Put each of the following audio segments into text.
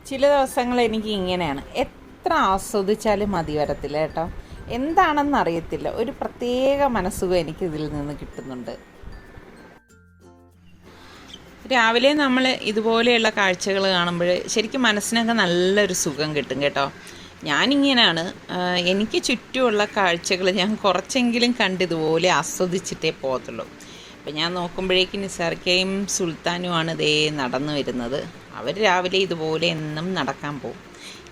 ചില ദിവസങ്ങൾ എനിക്ക് ഇങ്ങനെയാണ്, എത്ര ആസ്വദിച്ചാലും മതി വരത്തില്ല കേട്ടോ. എന്താണെന്ന് അറിയത്തില്ല, ഒരു പ്രത്യേക മനസ്സുഖം എനിക്ക് ഇതിൽ നിന്ന് കിട്ടുന്നുണ്ട്. രാവിലെ നമ്മൾ ഇതുപോലെയുള്ള കാഴ്ചകൾ കാണുമ്പോൾ ശരിക്കും മനസ്സിനൊക്കെ നല്ലൊരു സുഖം കിട്ടും കേട്ടോ. ഞാനിങ്ങനെയാണ്, എനിക്ക് ചുറ്റുമുള്ള കാഴ്ചകൾ ഞാൻ കുറച്ചെങ്കിലും കണ്ടിതുപോലെ ആസ്വദിച്ചിട്ടേ പോകത്തുള്ളൂ. അപ്പം ഞാൻ നോക്കുമ്പോഴേക്കും നിസാർക്കയും സുൽത്താനുമാണ് ഇതേ നടന്നു വരുന്നത്. അവർ രാവിലെ ഇതുപോലെ എന്നും നടക്കാൻ പോകും.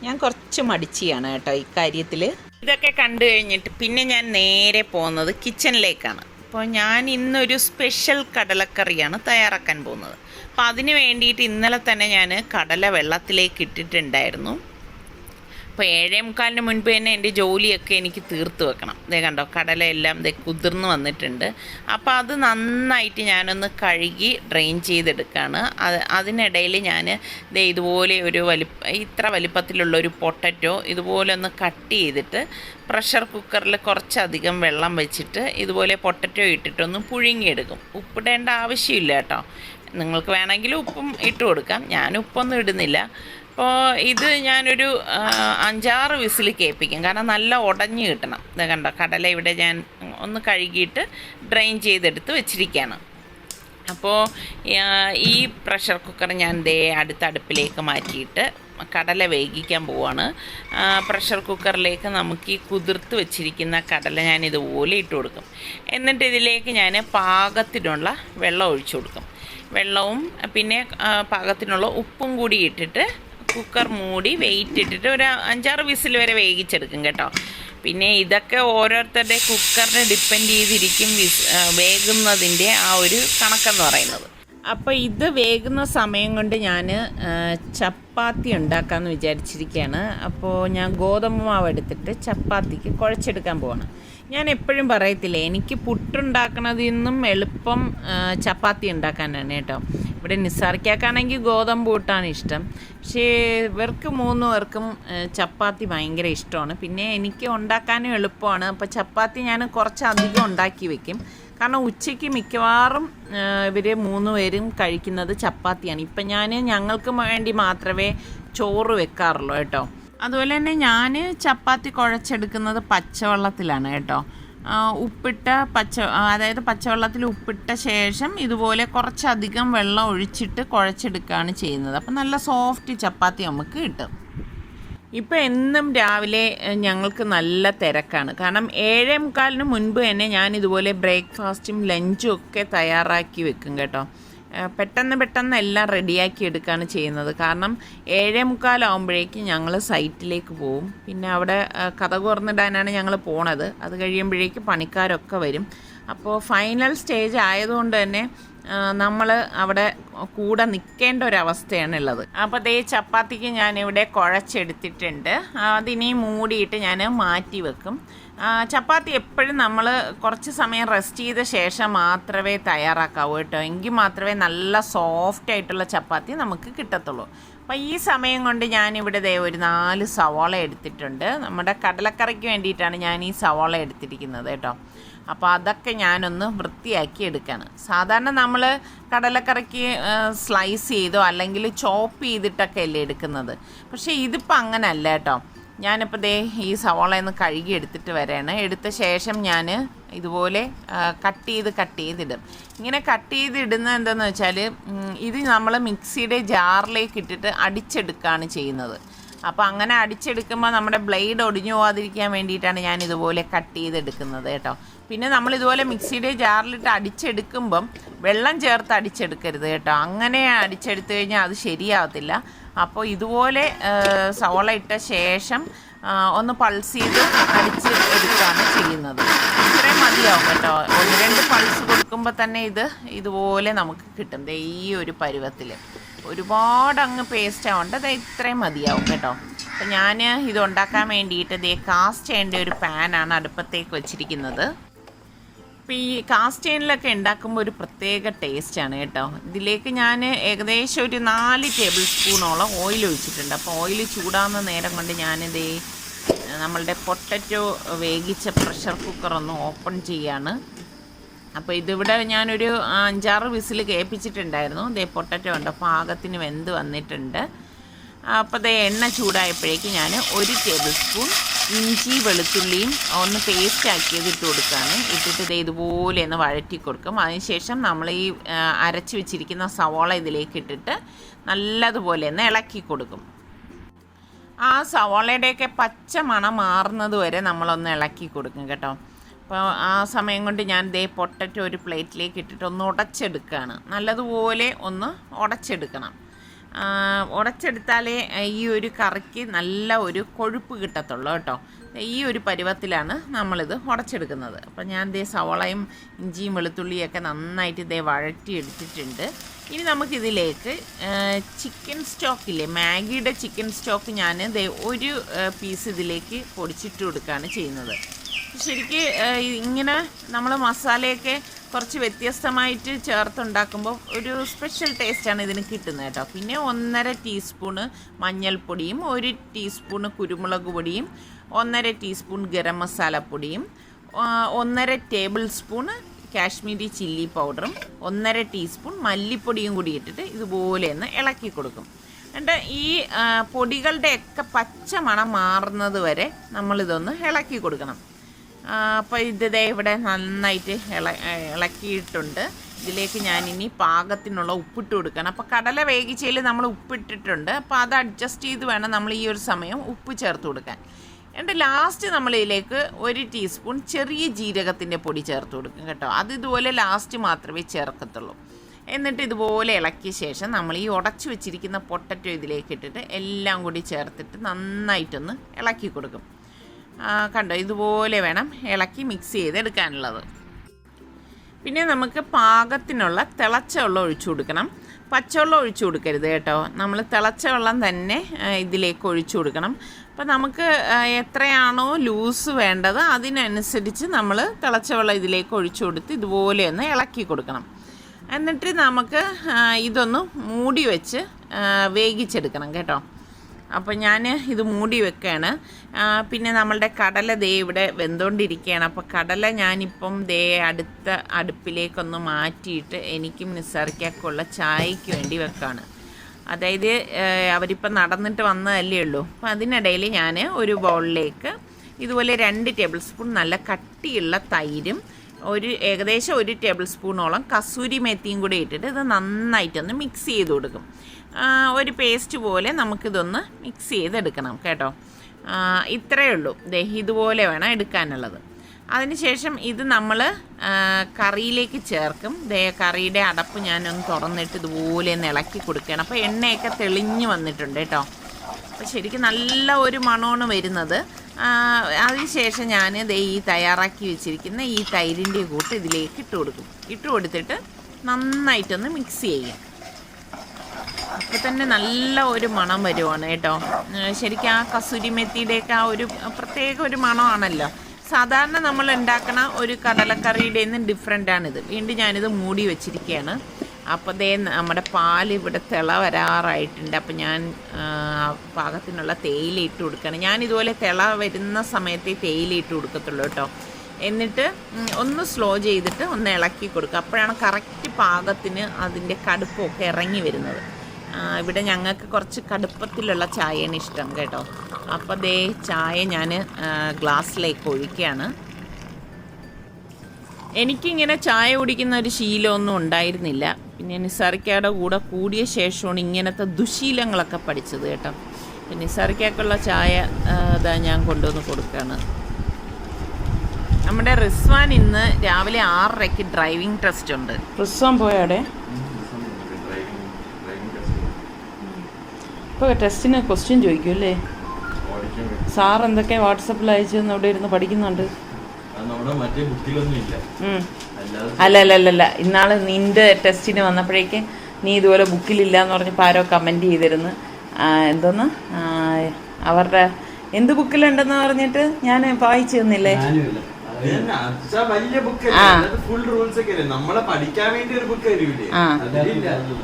ഞാൻ കുറച്ച് മടിച്ചിയാണ് കേട്ടോ ഇക്കാര്യത്തിൽ. ഇതൊക്കെ കണ്ടു കഴിഞ്ഞിട്ട് പിന്നെ ഞാൻ നേരെ പോകുന്നത് കിച്ചണിലേക്കാണ്. അപ്പോൾ ഞാൻ ഇന്നൊരു സ്പെഷ്യൽ കടലക്കറിയാണ് തയ്യാറാക്കാൻ പോകുന്നത്. അപ്പോൾ അതിന് വേണ്ടിയിട്ട് ഇന്നലെ തന്നെ ഞാൻ കടല വെള്ളത്തിലേക്ക് ഇട്ടിട്ടുണ്ടായിരുന്നു. അപ്പോൾ 7:45 മുൻപ് തന്നെ എൻ്റെ ജോലിയൊക്കെ എനിക്ക് തീർത്ത് വെക്കണം. ഇതേ കണ്ടോ, കടലയെല്ലാം ഇതേ കുതിർന്ന് വന്നിട്ടുണ്ട്. അപ്പോൾ അത് നന്നായിട്ട് ഞാനൊന്ന് കഴുകി ഡ്രെയിൻ ചെയ്തെടുക്കുകയാണ്. അതിനിടയിൽ ഞാൻ ഇതേ ഇതുപോലെ ഒരു ഇത്ര വലിപ്പത്തിലുള്ളൊരു പൊട്ടറ്റോ ഇതുപോലെ ഒന്ന് കട്ട് ചെയ്തിട്ട് പ്രഷർ കുക്കറിൽ കുറച്ചധികം വെള്ളം വെച്ചിട്ട് ഇതുപോലെ പൊട്ടറ്റോ ഇട്ടിട്ടൊന്ന് പുഴുങ്ങിയെടുക്കും. ഉപ്പിടേണ്ട ആവശ്യമില്ല കേട്ടോ. നിങ്ങൾക്ക് വേണമെങ്കിൽ ഉപ്പും ഇട്ട് കൊടുക്കാം. ഞാൻ ഉപ്പൊന്നും ഇടുന്നില്ല. അപ്പോൾ ഇത് ഞാനൊരു 5-6 വിസിൽ കേൾപ്പിക്കും, കാരണം നല്ല ഉടഞ്ഞ് കിട്ടണം. ഇത് കണ്ടോ, കടല ഇവിടെ ഞാൻ ഒന്ന് കഴുകിയിട്ട് ഡ്രെയിൻ ചെയ്തെടുത്ത് വെച്ചിരിക്കുകയാണ്. അപ്പോൾ ഈ പ്രഷർ കുക്കർ ഞാൻ അടുത്ത അടുപ്പിലേക്ക് മാറ്റിയിട്ട് കടല വേവിക്കാൻ പോവാണ്. പ്രഷർ കുക്കറിലേക്ക് നമുക്ക് ഈ കുതിർത്ത് വെച്ചിരിക്കുന്ന കടല ഞാൻ ഇതുപോലെ ഇട്ട് കൊടുക്കും. എന്നിട്ട് ഇതിലേക്ക് ഞാൻ പാകത്തിനുള്ള വെള്ളം ഒഴിച്ചു കൊടുക്കും. വെള്ളവും പിന്നെ പാകത്തിനുള്ള ഉപ്പും കൂടി ഇട്ടിട്ട് കുക്കർ മൂടി വെയിറ്റ് ഇട്ടിട്ട് ഒരു 5-6 വിസിൽ വരെ വേവിച്ചെടുക്കും കേട്ടോ. പിന്നെ ഇതൊക്കെ ഓരോരുത്തരുടെ കുക്കറിനെ ഡിപ്പെൻഡ് ചെയ്തിരിക്കും വേകുന്നതിൻ്റെ ആ ഒരു കണക്കെന്ന് പറയുന്നത്. അപ്പോൾ ഇത് വേകുന്ന സമയം കൊണ്ട് ഞാൻ ചപ്പാത്തി ഉണ്ടാക്കാമെന്ന് വിചാരിച്ചിരിക്കുകയാണ്. അപ്പോൾ ഞാൻ ഗോതമ്പ് മാവ് എടുത്തിട്ട് ചപ്പാത്തിക്ക് കുഴച്ചെടുക്കാൻ പോവാണ്. ഞാൻ എപ്പോഴും പറയത്തില്ലേ, എനിക്ക് പുട്ടുണ്ടാക്കണതിൽ നിന്നും എളുപ്പം ചപ്പാത്തി ഉണ്ടാക്കാനാണ് കേട്ടോ. ഇവിടെ നിസാർക്കാണെങ്കിൽ ഗോതമ്പ് പുട്ടാണ് ഇഷ്ടം. പക്ഷേ ഇവർക്ക് 3 പേർക്കും ചപ്പാത്തി ഭയങ്കര ഇഷ്ടമാണ്. പിന്നെ എനിക്ക് ഉണ്ടാക്കാനും എളുപ്പമാണ്. അപ്പോൾ ചപ്പാത്തി ഞാൻ കുറച്ചധികം ഉണ്ടാക്കി വെക്കും. കാരണം ഉച്ചയ്ക്ക് മിക്കവാറും ഇവർ 3 പേരും കഴിക്കുന്നത് ചപ്പാത്തിയാണ്. ഇപ്പം ഞങ്ങൾക്ക് വേണ്ടി മാത്രമേ ചോറ് വെക്കാറുള്ളൂ കേട്ടോ. അതുപോലെ തന്നെ ഞാൻ ചപ്പാത്തി കുഴച്ചെടുക്കുന്നത് പച്ചവെള്ളത്തിലാണ് കേട്ടോ. അതായത് പച്ചവെള്ളത്തിൽ ഉപ്പിട്ട ശേഷം ഇതുപോലെ കുറച്ചധികം വെള്ളം ഒഴിച്ചിട്ട് കുഴച്ചെടുക്കുകയാണ് ചെയ്യുന്നത്. അപ്പം നല്ല സോഫ്റ്റ് ചപ്പാത്തി നമുക്ക് കിട്ടും. ഇപ്പോൾ എന്നും രാവിലെ ഞങ്ങൾക്ക് നല്ല തിരക്കാണ്. കാരണം 7:45 മുൻപ് തന്നെ ഞാൻ ഇതുപോലെ ബ്രേക്ക്ഫാസ്റ്റും ലഞ്ചും ഒക്കെ തയ്യാറാക്കി വെക്കും കേട്ടോ. പെട്ടെന്ന് എല്ലാം റെഡിയാക്കി എടുക്കുകയാണ് ചെയ്യുന്നത്. കാരണം 7:45 ആകുമ്പോഴേക്കും ഞങ്ങൾ സൈറ്റിലേക്ക് പോവും. പിന്നെ അവിടെ കഥ തുറന്നിടാനാണ് ഞങ്ങൾ പോണത്. അത് കഴിയുമ്പോഴേക്കും പണിക്കാരൊക്കെ വരും. അപ്പോൾ ഫൈനൽ സ്റ്റേജ് ആയതുകൊണ്ട് തന്നെ നമ്മൾ അവിടെ കൂടെ നിൽക്കേണ്ട ഒരവസ്ഥയാണ് ഉള്ളത്. അപ്പോൾ ചപ്പാത്തിക്ക് ഞാനിവിടെ കുഴച്ചെടുത്തിട്ടുണ്ട്. അതിനി മൂടിയിട്ട് ഞാൻ മാറ്റി വെക്കും. ചപ്പാത്തി എപ്പോഴും നമ്മൾ കുറച്ച് സമയം റെസ്റ്റ് ചെയ്ത ശേഷം മാത്രമേ തയ്യാറാക്കാവൂ കേട്ടോ. എങ്കിൽ മാത്രമേ നല്ല സോഫ്റ്റ് ആയിട്ടുള്ള ചപ്പാത്തി നമുക്ക് കിട്ടത്തുള്ളൂ. അപ്പോൾ ഈ സമയം കൊണ്ട് ഞാനിവിടെ ഒരു 4 സവാള എടുത്തിട്ടുണ്ട്. നമ്മുടെ കടലക്കറിക്ക് വേണ്ടിയിട്ടാണ് ഞാൻ ഈ സവാള എടുത്തിരിക്കുന്നത് കേട്ടോ. അപ്പോൾ അതൊക്കെ ഞാനൊന്ന് വൃത്തിയാക്കി എടുക്കുകയാണ്. സാധാരണ നമ്മൾ കടലക്കറിക്ക് സ്ലൈസ് ചെയ്തോ അല്ലെങ്കിൽ ചോപ്പ് ചെയ്തിട്ടൊക്കെ അല്ലേ എടുക്കുന്നത്. പക്ഷേ ഇതിപ്പോൾ അങ്ങനെയല്ല കേട്ടോ. ഞാനിപ്പോൾ ഈ സവാള ഒന്ന് കഴുകി എടുത്തിട്ട് വരെയാണ്. എടുത്ത ശേഷം ഞാൻ ഇതുപോലെ കട്ട് ചെയ്തിടും. ഇങ്ങനെ കട്ട് ചെയ്തിടുന്നത് എന്താണെന്ന് വെച്ചാൽ ഇത് നമ്മൾ മിക്സിയുടെ ജാറിലേക്ക് ഇട്ടിട്ട് അടിച്ചെടുക്കുകയാണ് ചെയ്യുന്നത്. അപ്പോൾ അങ്ങനെ അടിച്ചെടുക്കുമ്പോൾ നമ്മുടെ ബ്ലേഡ് ഒടിഞ്ഞു പോകാതിരിക്കാൻ വേണ്ടിയിട്ടാണ് ഞാൻ ഇതുപോലെ കട്ട് ചെയ്തെടുക്കുന്നത് കേട്ടോ. പിന്നെ നമ്മളിതുപോലെ മിക്സിയുടെ ജാറിലിട്ട് അടിച്ചെടുക്കുമ്പം വെള്ളം ചേർത്ത് അടിച്ചെടുക്കരുത് കേട്ടോ. അങ്ങനെ അടിച്ചെടുത്തു കഴിഞ്ഞാൽ അത് ശരിയാവത്തില്ല. അപ്പോൾ ഇതുപോലെ സവാള ഇട്ട ശേഷം ഒന്ന് പൾസ് ചെയ്ത് അടിച്ച് എടുക്കുകയാണ് ചെയ്യുന്നത്. ഇത്രയും മതിയാവും കേട്ടോ. 1-2 പൾസ് കൊടുക്കുമ്പോൾ തന്നെ ഇതുപോലെ നമുക്ക് കിട്ടും. ഈ ഒരു പരുവത്തിൽ ഒരുപാട് അങ്ങ് പേസ്റ്റ് ആവേണ്ട, ഇത്രയും മതിയാവും കേട്ടോ. അപ്പോൾ ഞാൻ ഇതുണ്ടാക്കാൻ വേണ്ടിയിട്ട് കാസ്റ്റ് ചെയ്യേണ്ട ഒരു പാനാണ് അടുപ്പത്തേക്ക് വെച്ചിരിക്കുന്നത്. അപ്പോൾ ഈ കാസ്റ്റ് അയണിലൊക്കെ ഉണ്ടാക്കുമ്പോൾ ഒരു പ്രത്യേക ടേസ്റ്റാണ് കേട്ടോ. ഇതിലേക്ക് ഞാൻ ഏകദേശം ഒരു 4 ടേബിൾ സ്പൂണോളം ഓയിൽ ഒഴിച്ചിട്ടുണ്ട്. അപ്പോൾ ഓയിൽ ചൂടാകുന്ന നേരം കൊണ്ട് നമ്മളുടെ പൊട്ടറ്റോ വേവിച്ച പ്രഷർ കുക്കറൊന്ന് ഓപ്പൺ ചെയ്യാണ്. അപ്പോൾ ഇതിവിടെ ഞാനൊരു 5-6 വിസിൽ കേൾപ്പിച്ചിട്ടുണ്ടായിരുന്നു. പൊട്ടറ്റോ ഉണ്ട്, പാകത്തിന് വെന്ത് വന്നിട്ടുണ്ട്. അപ്പോൾ ദേ എണ്ണ ചൂടായപ്പോഴേക്ക് ഞാൻ 1 ടേബിൾ സ്പൂൺ ഇഞ്ചി വെളുത്തുള്ളിയും ഒന്ന് പേസ്റ്റ് ആക്കിയത് ഇട്ട് കൊടുക്കുകയാണ്. ഇട്ടിട്ട് ഇത് ഇതുപോലെ ഒന്ന് വഴറ്റി കൊടുക്കും. അതിനുശേഷം നമ്മൾ ഈ അരച്ച് വെച്ചിരിക്കുന്ന സവോള ഇതിലേക്ക് ഇട്ടിട്ട് നല്ലതുപോലെ ഒന്ന് ഇളക്കി കൊടുക്കും. ആ സവോളയുടെയൊക്കെ പച്ച മണം മാറുന്നത് വരെ നമ്മളൊന്ന് ഇളക്കി കൊടുക്കും കേട്ടോ. അപ്പോൾ ആ സമയം കൊണ്ട് ഞാൻ ദേ പൊട്ടറ്റോ ഒരു പ്ലേറ്റിലേക്ക് ഇട്ടിട്ട് ഒന്ന് ഉടച്ചെടുക്കുകയാണ്. നല്ലതുപോലെ ഒന്ന് ഉടച്ചെടുക്കണം. ഉടച്ചെടുത്താലേ ഈ ഒരു കറിക്ക് നല്ല ഒരു കൊഴുപ്പ് കിട്ടത്തുള്ളൂ കേട്ടോ. ഈ ഒരു പരുവത്തിലാണ് നമ്മളിത് ഉടച്ചെടുക്കുന്നത്. അപ്പോൾ ഞാൻ ദേ സവോളയും ഇഞ്ചിയും വെളുത്തുള്ളിയൊക്കെ നന്നായിട്ട് ഇതേ വഴറ്റി എടുത്തിട്ടുണ്ട്. ഇനി നമുക്കിതിലേക്ക് ചിക്കൻ സ്റ്റോക്കില്ലേ, മാഗിയുടെ ചിക്കൻ സ്റ്റോക്ക് ഞാൻ ദേ 1 പീസ് ഇതിലേക്ക് പൊടിച്ചിട്ട് കൊടുക്കുകയാണ് ചെയ്യുന്നത്. ശരിക്ക് ഇങ്ങനെ നമ്മൾ മസാലയൊക്കെ കുറച്ച് വ്യത്യസ്തമായിട്ട് ചേർത്തുണ്ടാക്കുമ്പോൾ ഒരു സ്പെഷ്യൽ ടേസ്റ്റാണ് ഇതിന് കിട്ടുന്നത് കേട്ടോ. പിന്നെ 1.5 ടീസ്പൂണ് മഞ്ഞൾപ്പൊടിയും 1 ടീസ്പൂണ് കുരുമുളക് പൊടിയും 1.5 ടീസ്പൂൺ ഗരം മസാലപ്പൊടിയും 1.5 ടേബിൾ സ്പൂണ് കാശ്മീരി ചില്ലി പൗഡറും 1.5 ടീസ്പൂൺ മല്ലിപ്പൊടിയും കൂടി ഇട്ടിട്ട് ഇതുപോലെ ഒന്ന് ഇളക്കി കൊടുക്കും. എന്നിട്ട് ഈ പൊടികളുടെയൊക്കെ പച്ച മണം മാറുന്നത് വരെ നമ്മളിതൊന്ന് ഇളക്കി കൊടുക്കണം. അപ്പോൾ ഇത് ഇവിടെ നന്നായിട്ട് ഇളക്കിയിട്ടുണ്ട്. ഇതിലേക്ക് ഞാനിനി പാകത്തിനുള്ള ഉപ്പിട്ട് കൊടുക്കണം. അപ്പോൾ കടല വേവിച്ചതിൽ നമ്മൾ ഉപ്പിട്ടിട്ടുണ്ട്. അപ്പോൾ അത് അഡ്ജസ്റ്റ് ചെയ്ത് വേണം നമ്മൾ ഈ ഒരു സമയം ഉപ്പ് ചേർത്ത് കൊടുക്കാൻ. എന്നിട്ട് ലാസ്റ്റ് നമ്മളിതിലേക്ക് 1 ടീസ്പൂൺ ചെറിയ ജീരകത്തിൻ്റെ പൊടി ചേർത്ത് കൊടുക്കും കേട്ടോ. അത് ഇതുപോലെ ലാസ്റ്റ് മാത്രമേ ചേർക്കത്തുള്ളൂ. എന്നിട്ട് ഇതുപോലെ ഇളക്കിയ ശേഷം നമ്മൾ ഈ ഉടച്ചു വെച്ചിരിക്കുന്ന പൊട്ടറ്റോ ഇതിലേക്ക് ഇട്ടിട്ട് എല്ലാം കൂടി ചേർത്തിട്ട് നന്നായിട്ടൊന്ന് ഇളക്കി കൊടുക്കും. കണ്ടോ, ഇതുപോലെ വേണം ഇളക്കി മിക്സ് ചെയ്തെടുക്കാനുള്ളത്. പിന്നെ നമുക്ക് പാകത്തിനുള്ള തിളച്ച വെള്ളം ഒഴിച്ചു കൊടുക്കണം. പച്ചവെള്ളം ഒഴിച്ചു കൊടുക്കരുത് കേട്ടോ. നമ്മൾ തിളച്ച വെള്ളം തന്നെ ഇതിലേക്ക് ഒഴിച്ചു കൊടുക്കണം. അപ്പോൾ നമുക്ക് എത്രയാണോ ലൂസ് വേണ്ടത് അതിനനുസരിച്ച് നമ്മൾ തിളച്ച വെള്ളം ഇതിലേക്ക് ഒഴിച്ചു കൊടുത്ത് ഇതുപോലെ ഒന്ന് ഇളക്കി കൊടുക്കണം. എന്നിട്ട് നമുക്ക് ഇതൊന്ന് മൂടി വെച്ച് വേവിച്ചെടുക്കണം കേട്ടോ. അപ്പോൾ ഞാൻ ഇത് മൂടി വെക്കുകയാണ്. പിന്നെ നമ്മളുടെ കടല ദേ ഇവിടെ വെന്തുകൊണ്ടിരിക്കുകയാണ്. അപ്പോൾ കടല ഞാനിപ്പം ദേ അടുത്ത അടുപ്പിലേക്കൊന്ന് മാറ്റിയിട്ട് എനിക്കും നിസാർക്കൊക്കെയുള്ള ചായയ്ക്ക് വേണ്ടി വെക്കുകയാണ്. അതായത് അവരിപ്പം നടന്നിട്ട് വന്നതല്ലേ ഉള്ളൂ. അപ്പോൾ അതിനിടയിൽ ഞാൻ ഒരു ബൗളിലേക്ക് ഇതുപോലെ 2 ടേബിൾ സ്പൂൺ നല്ല കട്ടിയുള്ള തൈരും ഏകദേശം 1 ടേബിൾ സ്പൂണോളം കസൂരി മേത്തിയും കൂടി ഇട്ടിട്ട് ഇത് നന്നായിട്ടൊന്ന് മിക്സ് ചെയ്ത് കൊടുക്കും. ഒരു പേസ്റ്റ് പോലെ നമുക്കിതൊന്ന് മിക്സ് ചെയ്തെടുക്കണം കേട്ടോ. ഇത്രയേ ഉള്ളൂ. ഇതുപോലെ വേണം എടുക്കാനുള്ളത്. അതിനുശേഷം ഇത് നമ്മൾ കറിയിലേക്ക് ചേർക്കും. കറിയുടെ അടപ്പ് ഞാനൊന്ന് തുറന്നിട്ട് ഇതുപോലെ ഒന്ന് ഇളക്കി കൊടുക്കുകയാണ്. അപ്പോൾ എണ്ണയൊക്കെ തെളിഞ്ഞ് വന്നിട്ടുണ്ട് കേട്ടോ. അപ്പോൾ ശരിക്കും നല്ല ഒരു മണമാണ് വരുന്നത്. അതിനുശേഷം ഞാൻ ഈ തയ്യാറാക്കി വെച്ചിരിക്കുന്ന ഈ തൈരിൻ്റെ കൂട്ട് ഇതിലേക്ക് ഇട്ട് കൊടുത്തിട്ട് നന്നായിട്ടൊന്ന് മിക്സ് ചെയ്യും. അപ്പോൾ തന്നെ നല്ല ഒരു മണം വരുവാണ് കേട്ടോ. ശരിക്കും ആ കസൂരി മെത്തിയുടെയൊക്കെ ആ ഒരു പ്രത്യേക ഒരു മണമാണല്ലോ. സാധാരണ നമ്മൾ ഉണ്ടാക്കണ ഒരു കടലക്കറിയുടെ നിന്ന് ഡിഫറെൻ്റാണിത്. വീണ്ടും ഞാനിത് മൂടി വെച്ചിരിക്കുകയാണ്. അപ്പോൾ നമ്മുടെ പാല് ഇവിടെ തിള വരാറായിട്ടുണ്ട്. അപ്പോൾ ഞാൻ പാകത്തിനുള്ള തേയില ഇട്ട് കൊടുക്കുകയാണ്. ഞാനിതുപോലെ തിള വരുന്ന സമയത്തേ തേയില ഇട്ട് കൊടുക്കത്തുള്ളൂ കേട്ടോ. എന്നിട്ട് ഒന്ന് സ്ലോ ചെയ്തിട്ട് ഒന്ന് ഇളക്കി കൊടുക്കുക. അപ്പോഴാണ് കറക്റ്റ് പാകത്തിന് അതിൻ്റെ കടുപ്പമൊക്കെ ഇറങ്ങി വരുന്നത്. ഇവിടെ ഞങ്ങൾക്ക് കുറച്ച് കടുപ്പത്തിലുള്ള ചായയാണ് ഇഷ്ടം കേട്ടോ. അപ്പോൾ ചായ ഞാൻ ഗ്ലാസ്സിലേക്ക് ഒഴിക്കുകയാണ്. എനിക്കിങ്ങനെ ചായ കുടിക്കുന്ന ഒരു ശീലമൊന്നും ഉണ്ടായിരുന്നില്ല. പിന്നെ നിസാർക്കയുടെ കൂടെ കൂടിയ ശേഷമാണ് ഇങ്ങനത്തെ ദുശീലങ്ങളൊക്കെ പഠിച്ചത് കേട്ടോ. പിന്നെ നിസാർക്കുള്ള ചായ ഇതാ ഞാൻ കൊണ്ടുവന്ന് കൊടുക്കുകയാണ്. നമ്മുടെ റിസ്വാൻ ഇന്ന് രാവിലെ 6:30 ഡ്രൈവിംഗ് ടെസ്റ്റ് ഉണ്ട്. റിസ്വാൻ പോയാടെ ഇപ്പോൾ ടെസ്റ്റിന് ക്വസ്റ്റ്യൻ ചോദിക്കും അല്ലേ? സാർ എന്തൊക്കെ വാട്സപ്പിൽ അയച്ചെന്ന് അവിടെ ഇരുന്ന് പഠിക്കുന്നുണ്ട്. അല്ല ഇന്നാള് നിന്റെ ടെസ്റ്റിന് വന്നപ്പോഴേക്ക് നീ ഇതുപോലെ ബുക്കിലില്ല എന്ന് പറഞ്ഞപ്പോൾ ആരോ കമൻറ്റ് ചെയ്തിരുന്നു. എന്തോന്ന് അവരുടെ എന്ത് ബുക്കിലുണ്ടെന്ന് പറഞ്ഞിട്ട് ഞാൻ വായിച്ചു തന്നില്ലേ? ഫുൾ റൂൾസ് ഒക്കെ നമ്മളെ പഠിക്കാൻ വേണ്ടി ഒരു ബുക്ക് തരൂലേ?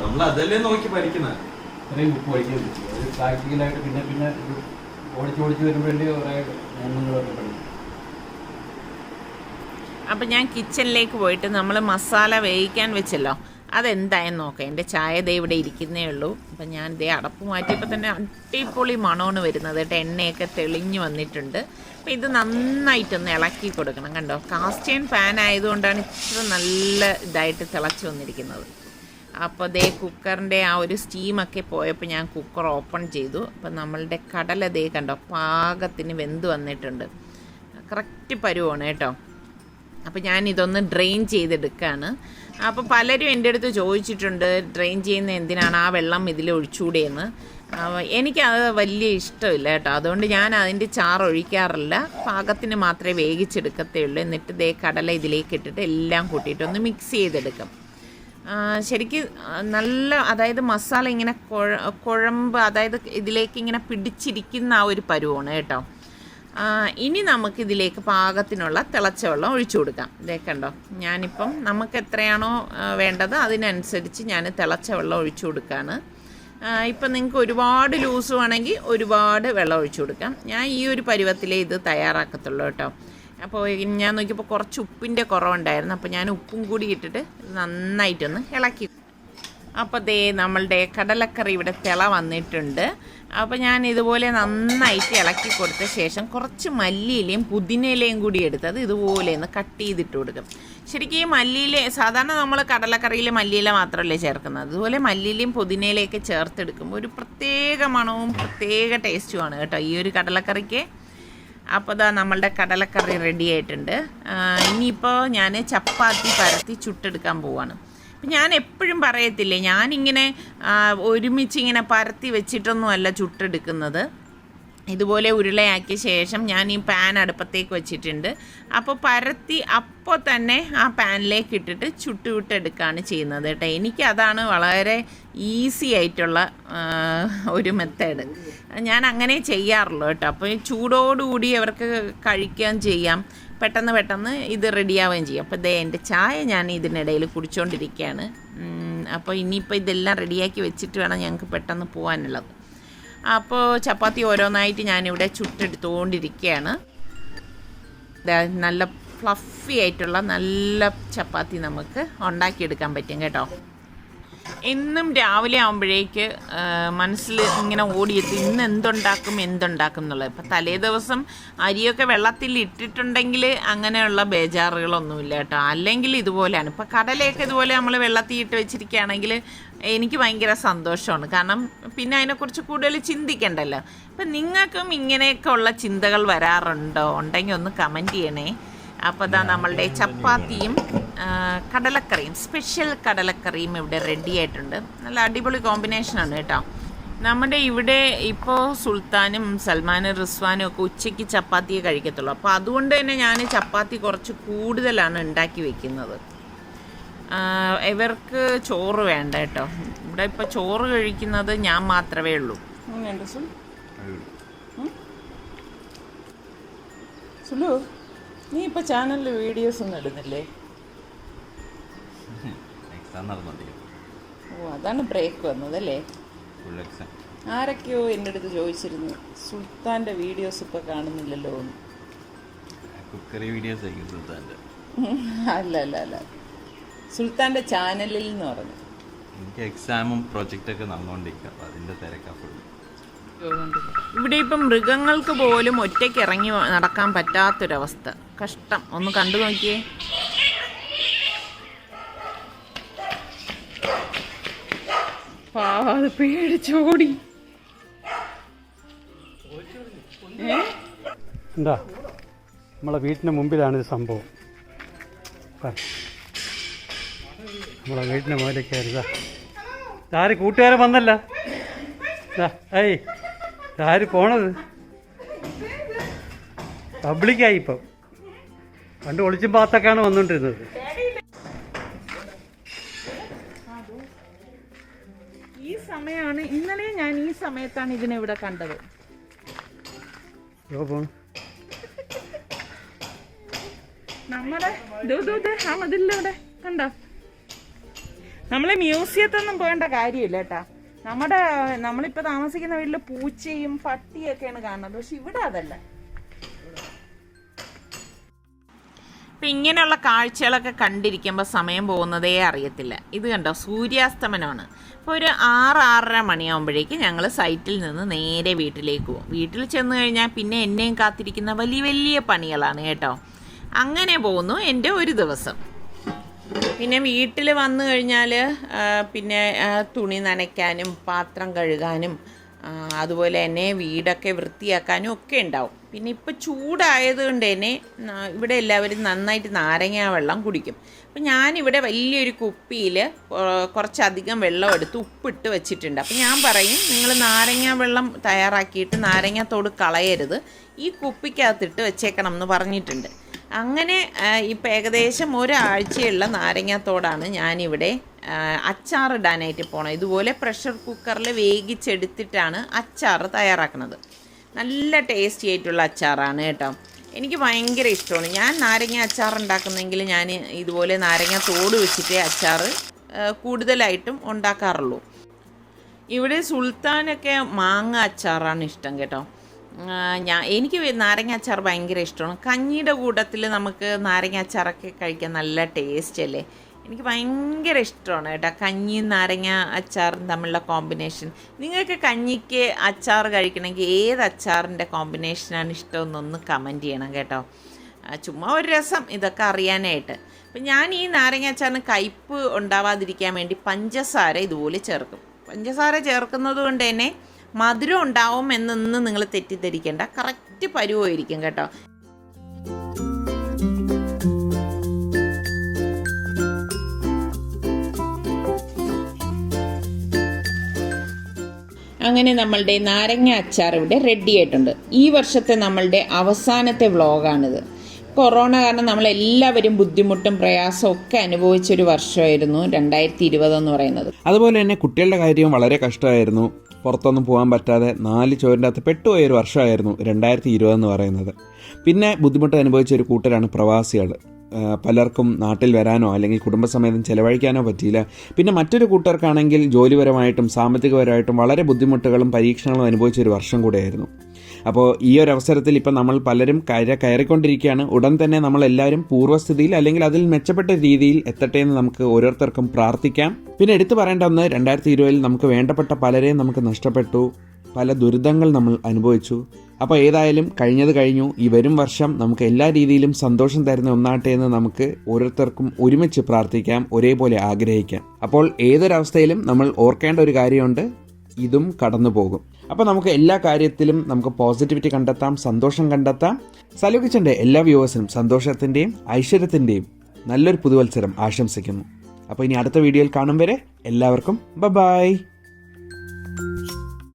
നമ്മൾ അതല്ലേ നോക്കി പഠിക്കുന്ന. പ്രാക്ടിക്കലായിട്ട് പിന്നെ ഓടിച്ച് വരുമ്പോഴേ പഠിക്കും. അപ്പം ഞാൻ കിച്ചണിലേക്ക് പോയിട്ട് നമ്മൾ മസാല വേവിക്കാൻ വെച്ചല്ലോ, അതെന്തായെന്ന് നോക്കാം. എൻ്റെ ചായ ദേ ഇവിടെ ഇരിക്കുന്നേ ഉള്ളൂ. അപ്പം ഞാൻ ദേ അടപ്പ് മാറ്റിയപ്പോൾ തന്നെ അടിപൊളി മണമാണ് വരുന്നത് കേട്ടോ. എണ്ണയൊക്കെ തെളിഞ്ഞു വന്നിട്ടുണ്ട്. അപ്പോൾ ഇത് നന്നായിട്ടൊന്ന് ഇളക്കി കൊടുക്കണം. കണ്ടോ, കാസ്റ്റ് അയൺ പാൻ ആയതുകൊണ്ടാണ് ഇത്ര നല്ല ഇതായിട്ട് തിളച്ച് വന്നിരിക്കുന്നത്. അപ്പോൾ ദേ കുക്കറിൻ്റെ ആ ഒരു സ്റ്റീമൊക്കെ പോയപ്പോൾ ഞാൻ കുക്കർ ഓപ്പൺ ചെയ്തു. അപ്പോൾ നമ്മളുടെ കടല ദേ കണ്ടോ പാകത്തിന് വെന്ത് വന്നിട്ടുണ്ട്. കറക്റ്റ് പരുവാണ് കേട്ടോ. അപ്പോൾ ഞാനിതൊന്ന് ഡ്രെയിൻ ചെയ്തെടുക്കുകയാണ്. അപ്പോൾ പലരും എൻ്റെ അടുത്ത് ചോദിച്ചിട്ടുണ്ട് ഡ്രെയിൻ ചെയ്യുന്ന എന്തിനാണ്, ആ വെള്ളം ഇതിൽ ഒഴിച്ചുകൂടെയെന്ന്. എനിക്കത് വലിയ ഇഷ്ടമില്ല കേട്ടോ. അതുകൊണ്ട് ഞാൻ അതിൻ്റെ ചാറ് ഒഴിക്കാറില്ല. പാകത്തിന് മാത്രമേ വേവിച്ചെടുക്കത്തേ ഉള്ളൂ. എന്നിട്ട് ദേ കടല ഇതിലേക്ക് ഇട്ടിട്ട് എല്ലാം കൂട്ടിയിട്ടൊന്ന് മിക്സ് ചെയ്തെടുക്കും. ശരിക്കും നല്ല, അതായത് മസാല ഇങ്ങനെ കുഴമ്പ്, അതായത് ഇതിലേക്ക് ഇങ്ങനെ പിടിച്ചിരിക്കുന്ന ആ ഒരു പരുവാണ് കേട്ടോ. ഇനി നമുക്കിതിലേക്ക് പാകത്തിനുള്ള തിളച്ച വെള്ളം ഒഴിച്ചു കൊടുക്കാം. ഇതേ കണ്ടോ, ഞാനിപ്പം നമുക്ക് എത്രയാണോ വേണ്ടത് അതിനനുസരിച്ച് ഞാൻ തിളച്ച വെള്ളം ഒഴിച്ചു കൊടുക്കുകയാണ്. ഇപ്പം നിങ്ങൾക്ക് ഒരുപാട് ലൂസ് വേണമെങ്കിൽ ഒരുപാട് വെള്ളം ഒഴിച്ചു കൊടുക്കാം. ഞാൻ ഈ ഒരു പരുവത്തിലേ ഇത് തയ്യാറാക്കത്തുള്ളൂ കേട്ടോ. അപ്പോൾ ഞാൻ നോക്കിയപ്പോൾ കുറച്ച് ഉപ്പിൻ്റെ കുറവുണ്ടായിരുന്നു. അപ്പോൾ ഞാൻ ഉപ്പും കൂടി ഇട്ടിട്ട് നന്നായിട്ടൊന്ന് ഇളക്കി. അപ്പോൾ ദേ നമ്മളുടെ കടലക്കറി ഇവിടെ തിള വന്നിട്ടുണ്ട്. അപ്പോൾ ഞാൻ ഇതുപോലെ നന്നായിട്ട് ഇളക്കി കൊടുത്ത ശേഷം കുറച്ച് മല്ലിയിലയും പുതിനയിലയും കൂടി എടുത്തത് ഇതുപോലെ ഒന്ന് കട്ട് ചെയ്തിട്ട് കൊടുക്കും. ശരിക്കും ഈ മല്ലിയില സാധാരണ നമ്മൾ കടലക്കറിയിൽ മല്ലിയില മാത്രമല്ലേ ചേർക്കുന്നത്. അതുപോലെ മല്ലിയിലയും പുതിനയിലയൊക്കെ ചേർത്തെടുക്കുമ്പോൾ ഒരു പ്രത്യേക മണവും പ്രത്യേക ടേസ്റ്റുമാണ് കേട്ടോ ഈ ഒരു കടലക്കറിക്ക്. അപ്പോൾ ദാ നമ്മളുടെ കടലക്കറി റെഡി ആയിട്ടുണ്ട്. ഇനിയിപ്പോൾ ഞാൻ ചപ്പാത്തി പരത്തി ചുട്ടെടുക്കാൻ പോവാണ്. അപ്പം ഞാൻ എപ്പോഴും പറയത്തില്ലേ, ഞാനിങ്ങനെ ഒരുമിച്ച് ഇങ്ങനെ പരത്തി വെച്ചിട്ടൊന്നുമല്ല ചുട്ടെടുക്കുന്നത്. ഇതുപോലെ ഉരുളയാക്കിയ ശേഷം ഞാൻ ഈ പാൻ അടുപ്പത്തേക്ക് വെച്ചിട്ടുണ്ട്. അപ്പോൾ പരത്തി അപ്പോൾ തന്നെ ആ പാനിലേക്ക് ഇട്ടിട്ട് ചുട്ടുവിട്ടെടുക്കുകയാണ് ചെയ്യുന്നത് കേട്ടോ. എനിക്കതാണ് വളരെ ഈസി ആയിട്ടുള്ള ഒരു മെത്തേഡ്. ഞാൻ അങ്ങനെ ചെയ്യാറുള്ളൂ കേട്ടോ. അപ്പോൾ ചൂടോടുകൂടി അവർക്ക് കഴിക്കാൻ ചെയ്യാം, പെട്ടെന്ന് ഇത് റെഡിയാവുകയും ചെയ്യും. അപ്പോൾ ദേ എൻ്റെ ചായ ഞാൻ ഇതിനിടയിൽ കുടിച്ചുകൊണ്ടിരിക്കുകയാണ്. അപ്പോൾ ഇനിയിപ്പോൾ ഇതെല്ലാം റെഡിയാക്കി വെച്ചിട്ട് വേണം ഞങ്ങൾക്ക് പെട്ടെന്ന് പോകാനുള്ളത്. അപ്പോൾ ചപ്പാത്തി ഓരോന്നായിട്ട് ഞാനിവിടെ ചുട്ടെടുത്തുകൊണ്ടിരിക്കുകയാണ്. നല്ല ഫ്ലഫി ആയിട്ടുള്ള നല്ല ചപ്പാത്തി നമുക്ക് ഉണ്ടാക്കിയെടുക്കാൻ പറ്റും കേട്ടോ. എന്നും രാവിലെ ആകുമ്പോഴേക്ക് മനസ്സിൽ ഇങ്ങനെ ഓടിയെത്തി ഇന്ന് എന്തുണ്ടാക്കും എന്നുള്ളത്. ഇപ്പം തലേ ദിവസം അരിയൊക്കെ വെള്ളത്തിൽ ഇട്ടിട്ടുണ്ടെങ്കിൽ അങ്ങനെയുള്ള ബേജാറുകളൊന്നുമില്ല കേട്ടോ. അല്ലെങ്കിൽ ഇതുപോലെയാണ്. ഇപ്പം കടലയൊക്കെ ഇതുപോലെ നമ്മൾ വെള്ളത്തിൽ ഇട്ട് വെച്ചിരിക്കുകയാണെങ്കിൽ എനിക്ക് ഭയങ്കര സന്തോഷമാണ്. കാരണം പിന്നെ അതിനെക്കുറിച്ച് കൂടുതൽ ചിന്തിക്കണ്ടല്ലോ. അപ്പം നിങ്ങൾക്കും ഇങ്ങനെയൊക്കെ ഉള്ള ചിന്തകൾ വരാറുണ്ടോ? ഉണ്ടെങ്കിൽ ഒന്ന് കമൻറ്റ് ചെയ്യണേ. അപ്പോൾ അതാ നമ്മളുടെ ചപ്പാത്തിയും കടലക്കറിയും, സ്പെഷ്യൽ കടലക്കറിയും ഇവിടെ റെഡി ആയിട്ടുണ്ട്. നല്ല അടിപൊളി കോമ്പിനേഷനാണ് കേട്ടോ. നമ്മുടെ ഇവിടെ ഇപ്പോൾ സുൽത്താനും സൽമാനും റിസ്വാനും ഒക്കെ ഉച്ചയ്ക്ക് ചപ്പാത്തിയെ കഴിക്കത്തുള്ളൂ. അപ്പോൾ അതുകൊണ്ട് തന്നെ ഞാൻ ചപ്പാത്തി കുറച്ച് കൂടുതലാണ് ഉണ്ടാക്കി വെക്കുന്നത്. ഇവർക്ക് ചോറ് വേണ്ട കേട്ടോ. ഇവിടെ ഇപ്പോൾ ചോറ് കഴിക്കുന്നത് ഞാൻ മാത്രമേ ഉള്ളൂ. സുലു, നീ ഇപ്പോൾ ചാനലിൽ വീഡിയോസ് ഒന്നും ഇടുന്നില്ലേ? ഓ, അതാണ് ബ്രേക്ക് വന്നതല്ലേ? ആരൊക്കെയോ എൻ്റെ അടുത്ത് ചോദിച്ചിരുന്നു സുൽത്താൻ്റെ വീഡിയോസ് ഇപ്പോൾ കാണുന്നില്ലല്ലോ എന്ന്. അല്ല സുൽത്താൻ്റെ ചാനലിൽ എന്ന് പറഞ്ഞു. എനിക്ക് എക്സാമും പ്രൊജക്റ്റൊക്കെ നടന്നുകൊണ്ടിരിക്കുക, അപ്പോൾ അതിൻ്റെ തിരക്കാണ്. ഇവിടെ ഇപ്പം മൃഗങ്ങൾക്ക് പോലും ഒറ്റയ്ക്ക് ഇറങ്ങി നടക്കാൻ പറ്റാത്തൊരവസ്ഥ. കഷ്ടം. ഒന്ന് കണ്ടു നോക്കിയേ. അത് പേടിച്ചോടി. എന്താ നമ്മളെ വീട്ടിന് മുമ്പിലാണ് ഇത് സംഭവം. നമ്മളെ വീട്ടിന് മുകളിൽ കയറുക. ആര് കൂട്ടുകാരൻ വന്നല്ല. ഏയ് ആര് പോണത്? പബ്ലിക്കായി ഇപ്പം. പണ്ട് ഒളിച്ചും പാത്തൊക്കെയാണ് വന്നുകൊണ്ടിരുന്നത്. ഈ സമയമാണ്, ഇന്നലെ ഞാൻ ഈ സമയത്താണ് ഇതിനെവിടെ കണ്ടത്. നമ്മുടെ അതിലൂടെ കണ്ടോ? നമ്മളെ മ്യൂസിയത്തൊന്നും പോകേണ്ട കാര്യമില്ല കേട്ടാ. നമ്മളിപ്പോൾ താമസിക്കുന്ന വീട്ടിൽ പൂച്ചയും പട്ടിയൊക്കെയാണ് കാണുന്നത്. പക്ഷെ ഇവിടെ അതല്ല. അപ്പം ഇങ്ങനെയുള്ള കാഴ്ചകളൊക്കെ കണ്ടിരിക്കുമ്പോൾ സമയം പോകുന്നതേ അറിയത്തില്ല. ഇത് കണ്ടോ, സൂര്യാസ്തമനമാണ്. അപ്പോൾ ഒരു 6-6:30 മണിയാകുമ്പോഴേക്ക് ഞങ്ങൾ സൈറ്റിൽ നിന്ന് നേരെ വീട്ടിലേക്ക് പോകും. വീട്ടിൽ ചെന്ന് കഴിഞ്ഞാൽ പിന്നെ എന്നെയും കാത്തിരിക്കുന്ന വലിയ വലിയ പണികളാണ് കേട്ടോ. അങ്ങനെ പോകുന്നു എൻ്റെ ഒരു ദിവസം. പിന്നെ വീട്ടിൽ വന്നു കഴിഞ്ഞാൽ പിന്നെ തുണി നനയ്ക്കാനും പാത്രം കഴുകാനും അതുപോലെ തന്നെ വീടൊക്കെ വൃത്തിയാക്കാനും ഒക്കെ ഉണ്ടാവും. പിന്നെ ഇപ്പോൾ ചൂടായതുകൊണ്ട് തന്നെ ഇവിടെ എല്ലാവരും നന്നായിട്ട് നാരങ്ങ വെള്ളം കുടിക്കും. അപ്പം ഞാനിവിടെ വലിയൊരു കുപ്പിയിൽ കുറച്ചധികം വെള്ളം എടുത്ത് ഉപ്പിട്ട് വെച്ചിട്ടുണ്ട്. അപ്പം ഞാൻ പറയും, നിങ്ങൾ നാരങ്ങ വെള്ളം തയ്യാറാക്കിയിട്ട് നാരങ്ങത്തോട് കളയരുത്, ഈ കുപ്പിക്കകത്തിട്ട് വെച്ചേക്കണം എന്ന് പറഞ്ഞിട്ടുണ്ട്. അങ്ങനെ ഇപ്പം ഏകദേശം ഒരാഴ്ചയുള്ള നാരങ്ങാത്തോടാണ് ഞാനിവിടെ അച്ചാറിടാനായിട്ട് പോകണം. ഇതുപോലെ പ്രഷർ കുക്കറിൽ വേവിച്ചെടുത്തിട്ടാണ് അച്ചാർ തയ്യാറാക്കുന്നത്. നല്ല ടേസ്റ്റി ആയിട്ടുള്ള അച്ചാറാണ് കേട്ടോ. എനിക്ക് ഭയങ്കര ഇഷ്ടമാണ്. ഞാൻ നാരങ്ങ അച്ചാർ ഉണ്ടാക്കുന്നെങ്കിൽ ഞാൻ ഇതുപോലെ നാരങ്ങ തോട് വെച്ചിട്ടേ അച്ചാർ കൂടുതലായിട്ടും ഉണ്ടാക്കാറുള്ളൂ. ഇവിടെ സുൽത്താനൊക്കെ മാങ്ങ അച്ചാറാണ് ഇഷ്ടം കേട്ടോ. എനിക്ക് നാരങ്ങ അച്ചാർ ഭയങ്കര ഇഷ്ടമാണ്. കഞ്ഞിയുടെ കൂട്ടത്തിൽ നമുക്ക് നാരങ്ങ അച്ചാറൊക്കെ കഴിക്കാൻ നല്ല ടേസ്റ്റ് അല്ലേ. എനിക്ക് ഭയങ്കര ഇഷ്ടമാണ് കേട്ടോ കഞ്ഞിയും നാരങ്ങ അച്ചാറും തമ്മിലുള്ള കോമ്പിനേഷൻ. നിങ്ങൾക്ക് കഞ്ഞിക്ക് അച്ചാർ കഴിക്കണമെങ്കിൽ ഏത് അച്ചാറിൻ്റെ കോമ്പിനേഷനാണ് ഇഷ്ടമെന്നൊന്ന് കമൻറ്റ് ചെയ്യണം കേട്ടോ. ചുമ്മാ ഒരു രസം ഇതൊക്കെ അറിയാനായിട്ട്. അപ്പം ഞാൻ ഈ നാരങ്ങ അച്ചാറിന് കയ്പ്പ് ഉണ്ടാവാതിരിക്കാൻ വേണ്ടി പഞ്ചസാര ഇതുപോലെ ചേർക്കും. പഞ്ചസാര ചേർക്കുന്നത് കൊണ്ട് തന്നെ മധുരം ഉണ്ടാവും എന്നൊന്നും നിങ്ങൾ തെറ്റിദ്ധരിക്കേണ്ട, കറക്റ്റ് പരുവായിരിക്കും കേട്ടോ. അങ്ങനെ നമ്മളുടെ നാരങ്ങ അച്ചാർ ഇവിടെ റെഡി ആയിട്ടുണ്ട്. ഈ വർഷത്തെ നമ്മളുടെ അവസാനത്തെ വ്ളോഗാണിത്. കൊറോണ കാരണം നമ്മളെല്ലാവരും ബുദ്ധിമുട്ടും പ്രയാസവും ഒക്കെ അനുഭവിച്ചൊരു വർഷമായിരുന്നു 2020 എന്ന് പറയുന്നത്. അതുപോലെ തന്നെ കുട്ടികളുടെ കാര്യവും വളരെ കഷ്ടമായിരുന്നു. പുറത്തൊന്നും പോകാൻ പറ്റാതെ 4 ചുവരിൻ്റെ അകത്ത് പെട്ടുപോയൊരു വർഷമായിരുന്നു 2020 എന്ന് പറയുന്നത്. പിന്നെ ബുദ്ധിമുട്ട് അനുഭവിച്ച ഒരു കൂട്ടരാണ് പ്രവാസികൾ. പലർക്കും നാട്ടിൽ വരാനോ അല്ലെങ്കിൽ കുടുംബസമേതം ചെലവഴിക്കാനോ പറ്റിയില്ല. പിന്നെ മറ്റൊരു കൂട്ടർക്കാണെങ്കിൽ ജോലിപരമായിട്ടും സാമ്പത്തികപരമായിട്ടും വളരെ ബുദ്ധിമുട്ടുകളും പരീക്ഷണങ്ങളും അനുഭവിച്ചൊരു വർഷം കൂടെയായിരുന്നു. അപ്പോൾ ഈ ഒരു അവസരത്തിൽ ഇപ്പം നമ്മൾ പലരും കയറിക്കൊണ്ടിരിക്കുകയാണ്. ഉടൻ തന്നെ നമ്മളെല്ലാവരും പൂർവ്വസ്ഥിതിയിൽ അല്ലെങ്കിൽ അതിൽ മെച്ചപ്പെട്ട രീതിയിൽ എത്തട്ടെ എന്ന് നമുക്ക് ഓരോരുത്തർക്കും പ്രാർത്ഥിക്കാം. പിന്നെ എടുത്തു പറയേണ്ട ഒന്ന്, 2020 നമുക്ക് വേണ്ടപ്പെട്ട പലരെയും നമുക്ക് നഷ്ടപ്പെട്ടു, പല ദുരിതങ്ങൾ നമ്മൾ അനുഭവിച്ചു. അപ്പോൾ ഏതായാലും കഴിഞ്ഞത് കഴിഞ്ഞു. ഈ വരും വർഷം നമുക്ക് എല്ലാ രീതിയിലും സന്തോഷം തരുന്ന ഒന്നാട്ടെ എന്ന് നമുക്ക് ഓരോരുത്തർക്കും ഒരുമിച്ച് പ്രാർത്ഥിക്കാം, ഒരേപോലെ ആഗ്രഹിക്കാം. അപ്പോൾ ഏതൊരവസ്ഥയിലും നമ്മൾ ഓർക്കേണ്ട ഒരു കാര്യമുണ്ട്, ഇതും കടന്നു പോകും. അപ്പോൾ നമുക്ക് എല്ലാ കാര്യത്തിലും നമുക്ക് പോസിറ്റിവിറ്റി കണ്ടെത്താം, സന്തോഷം കണ്ടെത്താം. സലു കിച്ചൻ്റെ എല്ലാ വ്യൂവേഴ്സിനും സന്തോഷത്തിൻ്റെയും ഐശ്വര്യത്തിൻ്റെയും നല്ലൊരു പുതുവത്സരം ആശംസിക്കുന്നു. അപ്പോൾ ഇനി അടുത്ത വീഡിയോയിൽ കാണും വരെ എല്ലാവർക്കും ബൈ.